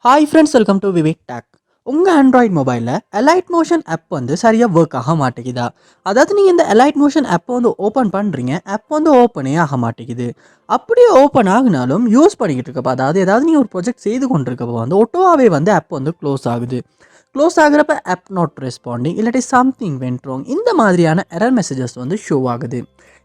Hi friends, welcome to VividTech. உங்கள் Android மொபைலில் Alight motion app வந்து சரியாக ஒர்க் ஆக மாட்டேங்குதா? அதாவது நீங்கள் இந்த Alight மோஷன் ஆப்பை வந்து ஓப்பன் பண்ணுறீங்க, ஆப் வந்து ஓப்பனே ஆக மாட்டேங்குது. அப்படியே ஓப்பன் ஆகினாலும் யூஸ் பண்ணிக்கிட்டு இருக்கப்போ, அதாவது ஏதாவது நீங்கள் ஒரு ப்ராஜெக்ட் செய்து கொண்டிருக்கப்போ வந்து ஒட்டோவாகவே வந்து ஆப் வந்து க்ளோஸ் ஆகுது. க்ளோஸ் ஆகிறப்ப ஆப் நாட் ரெஸ்பாண்டிங் இல்லாட்டி சம்திங் வென்ட் ராங் இந்த மாதிரியான எரர் மெசேஜஸ் வந்து ஷோ ஆகுது.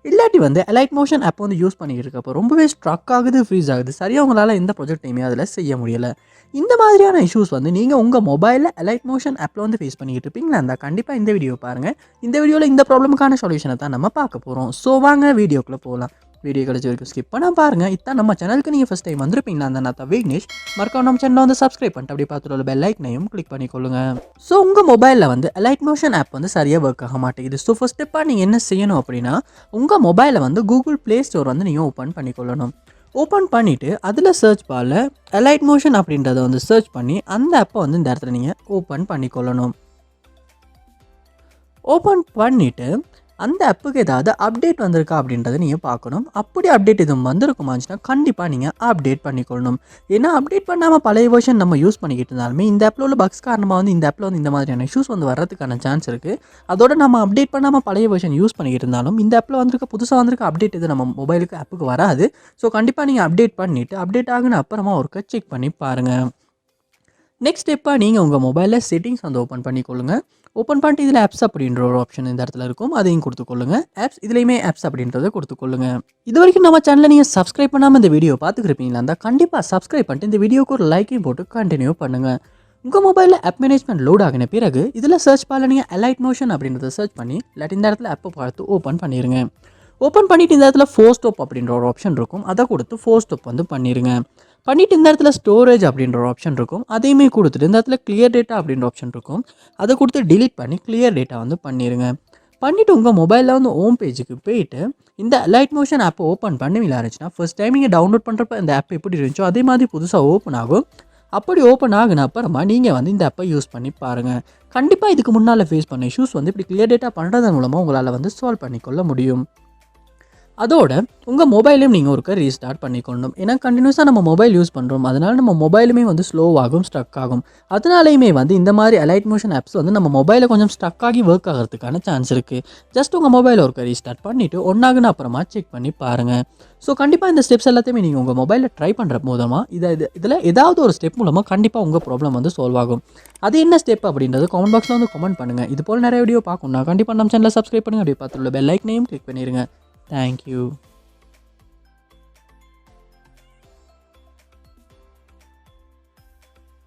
இல்லாட்டி வந்து Alight மோஷன் ஆப் வந்து யூஸ் பண்ணிக்கிட்டு இருக்கப்போ ரொம்பவே ஸ்ட்ரக் ஆகுது, ஃப்ரீஸ் ஆகுது. சரியாக உங்களால் எந்த ப்ராஜெக்டையுமே அதில் செய்ய முடியலை. இந்த மாதிரியான இஷ்யூஸ் வந்து நீங்கள் உங்கள் மொபைலில் Alight மோஷன் ஆப்பில் வந்து ஃபேஸ் பண்ணிக்கிட்டு இருப்பீங்களா இருந்தால் கண்டிப்பாக இந்த வீடியோ பாருங்கள். இந்த வீடியோவில் இந்த ப்ராப்ளமுக்கான சொல்யூஷனை தான் நம்ம பார்க்க போகிறோம். ஸோ வாங்க வீடியோக்குள்ளே போகலாம். வீடியோ கழிச்சு வரைக்கும் ஸ்கிப் பண்ணால் பாருங்கள். இதான் நம்ம சேனலுக்கு நீங்கள் ஃபஸ்ட் டைம் வந்திருப்பீங்களா அந்த நான் விக்னேஷ் மறக்காம நம்ம சேனலை வந்து சப்ஸ்கிரைப் பண்ணிட்டு அப்படி பார்த்துட்டு பெல் ஐக்கனையும் கிளிக் பண்ணிக்கொள்ளுங்க. ஸோ உங்கள் மொபைலில் வந்து Alight மோஷன் ஆப் வந்து சரியாக ஒர்க் ஆக மாட்டேங்குது. ஸோ ஃபஸ்ட் ஸ்டெப்பாக நீங்கள் என்ன செய்யணும் அப்படின்னா, உங்கள் மொபைலை வந்து கூகுள் ப்ளே ஸ்டோர் வந்து நீங்கள் ஓப்பன் பண்ணிக்கொள்ளணும். ஓப்பன் பண்ணிவிட்டு அதில் சர்ச் பாரில் Alight மோஷன் அப்படின்றத வந்து சர்ச் பண்ணி அந்த ஆப்பை வந்து இந்த இடத்துல நீங்கள் ஓப்பன் பண்ணிக்கொள்ளணும். ஓப்பன் பண்ணிவிட்டு அந்த ஆப்புக்கு ஏதாவது அப்டேட் வந்திருக்கா அப்படின்றத நீங்கள் பார்க்கணும். அப்படி அப்டேட் எதுவும் வந்திருக்குமாச்சுன்னா கண்டிப்பாக நீங்கள் அப்டேட் பண்ணிக்கொள்ளணும். ஏன்னா அப்டேட் பண்ணாமல் பழைய வெர்ஷன் நம்ம யூஸ் பண்ணிக்கிட்டு இருந்தாலுமே இந்த ஆப்பில் உள்ள பக்ஸ் காரணமாக வந்து இந்த ஆப்பில் வந்து இந்த மாதிரியான இஷ்யூஸ் வந்து வர்றதுக்கான சான்ஸ் இருக்குது. அதோட நம்ம அப்டேட் பண்ணாமல் பழைய வெர்ஷன் யூஸ் பண்ணிக்கிட்டு இருந்தாலும் இந்த ஆப்பில் வந்திருக்க புதுசாக வந்திருக்க அப்டேட் எது நம்ம மொபைலுக்கு ஆப்புக்கு வராது. ஸோ கண்டிப்பாக நீங்கள் அப்டேட் பண்ணிவிட்டு அப்டேட் ஆகுன அப்புறமா ஒருக்க செக் பண்ணி பாருங்கள். நெக்ஸ்ட் ஸ்டெப்பாக நீங்கள் உங்கள் மொபைலில் செட்டிங்ஸ் வந்து ஓப்பன் பண்ணிக்கொள்ளுங்கள். ஓப்பன் பண்ணிட்டு இதில் ஆப்ஸ் அப்படின்ற ஒரு ஆப்ஷன் இந்த இடத்துல இருக்கும், அதையும் கொடுத்துக்கொள்ளுங்க. ஆப்ஸ் இதுலேயுமே ஆப்ஸ் அப்படின்றத கொடுத்துக்கொள்ளுங்க. இது வரைக்கும் நம்ம சேனலை நீங்கள் சப்ஸ்கிரைப் பண்ணாமல் இந்த வீடியோ பார்த்துக்கிருப்பீங்களா இருந்தால் கண்டிப்பாக சப்ஸ்கிரைப் பண்ணிட்டு இந்த வீடியோக்கு ஒரு லைக்கையும் போட்டு கண்டினியூ பண்ணுங்கள். உங்கள் மொபைலில் ஆப் மேனேஜ்மெண்ட் லோட் ஆகின பிறகு இதில் சர்ச் பாரில் நீங்கள் Alight மோஷன் அப்படின்றத சர்ச் பண்ணி இல்லாட்டி இந்த இடத்துல ஆப்பை பார்த்து ஓப்பன் பண்ணிடுங்க. ஓப்பன் பண்ணிவிட்டு இந்த இடத்துல 4 ஸ்டெப் அப்படின்ற ஒரு ஆப்ஷன் இருக்கும், அதை கொடுத்து 4 ஸ்டெப் வந்து பண்ணிடுங்க. பண்ணிவிட்டு இந்த இடத்துல ஸ்டோரேஜ் அப்படின்ற ஒரு ஆப்ஷன் இருக்கும், அதையுமே கொடுத்துட்டு இந்த இடத்துல கிளியர் டேட்டா அப்படின்ற ஆப்ஷன் இருக்கும், அதை கொடுத்து டிலீட் பண்ணி கிளியர் டேட்டா வந்து பண்ணிடுங்க. பண்ணிவிட்டு உங்கள் மொபைலில் வந்து ஹோம் பேஜுக்கு போயிட்டு இந்த Alight மோஷன் ஆப்பை ஓப்பன் பண்ணி இருந்துச்சுன்னா ஃபர்ஸ்ட் டைம் நீங்கள் டவுன்லோட் பண்ணுறப்ப இந்த ஆப் எப்படி இருந்துச்சோ அதே மாதிரி புதுசாக ஓப்பன் ஆகும். அப்படி ஓப்பன் ஆகுன அப்புறமா நீங்கள் வந்து இந்த ஆப்பை யூஸ் பண்ணி பாருங்கள். கண்டிப்பாக இதுக்கு முன்னால் ஃபேஸ் பண்ண இஷ்யூஸ் வந்து இப்படி கிளியர் டேட்டா பண்ணுறது மூலமாக உங்களால் வந்து சால்வ் பண்ணிக்கொள்ள முடியும். அதோட உங்கள் மொபைலையும் நீங்கள் ஒருக்க ரீஸ்டார்ட் பண்ணிக்கொள்ளணும். ஏன்னா கண்டினியூஸாக நம்ம மொபைல் யூஸ் பண்ணுறோம், அதனால் நம்ம மொபைலுமே வந்து ஸ்லோவாகும், ஸ்ட்ரக் ஆகும். அதனாலையுமே வந்து இந்த மாதிரி Alight மோஷன் ஆப்ஸ் வந்து நம்ம மொபைலை கொஞ்சம் ஸ்ட்ரக் ஆகி ஒர்க் ஆகிறதுக்கான சான்ஸ் இருக்குது. ஜஸ்ட் உங்கள் மொபைலை ஒருக்க ரீஸ்டார்ட் பண்ணிவிட்டு ஒன்றாகுன அப்புறமா செக் பண்ணி பாருங்கள். ஸோ கண்டிப்பாக இந்த ஸ்டெப்ஸ் எல்லாத்தையுமே நீங்கள் உங்கள் மொபைலில் ட்ரை பண்ணுற மூலமாக இதில் ஏதாவது ஒரு ஸ்டெப் மூலமாக கண்டிப்பாக உங்கள் ப்ராப்ளம் வந்து சால்வ் ஆகும். அது என்ன ஸ்டெப் அப்படின்றது கமெண்ட் பாக்ஸில் வந்து கமெண்ட் பண்ணுங்கள். இது போல் நிறைய வீடியோ பார்க்கணும்னா கண்டிப்பாக நம்ம சேனலை சப்ஸ்கிரைப் பண்ணுங்கள். அப்படி பார்த்துள்ள பெல் ஐக்கனையும் கிளிக் பண்ணிடுங்க. Thank you.